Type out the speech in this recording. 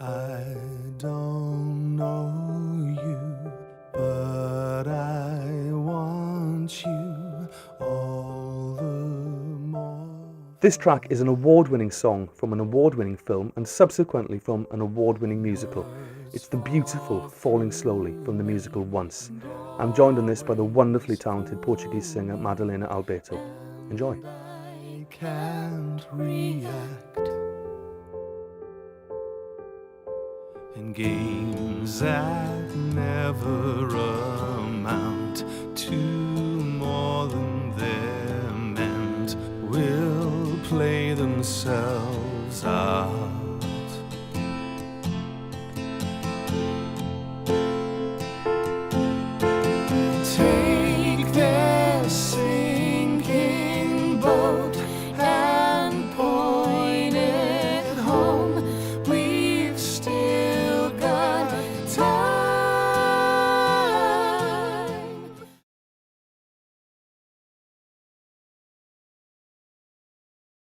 I don't know you, but I want you all the more. This track is an award-winning song from an award-winning film and subsequently from an award-winning musical. It's the beautiful Falling Slowly from the musical Once. I'm joined on this by the wonderfully talented Portuguese singer Madalena Alberto. Enjoy. I can't react in games that never amount to more than they're meant will play themselves out.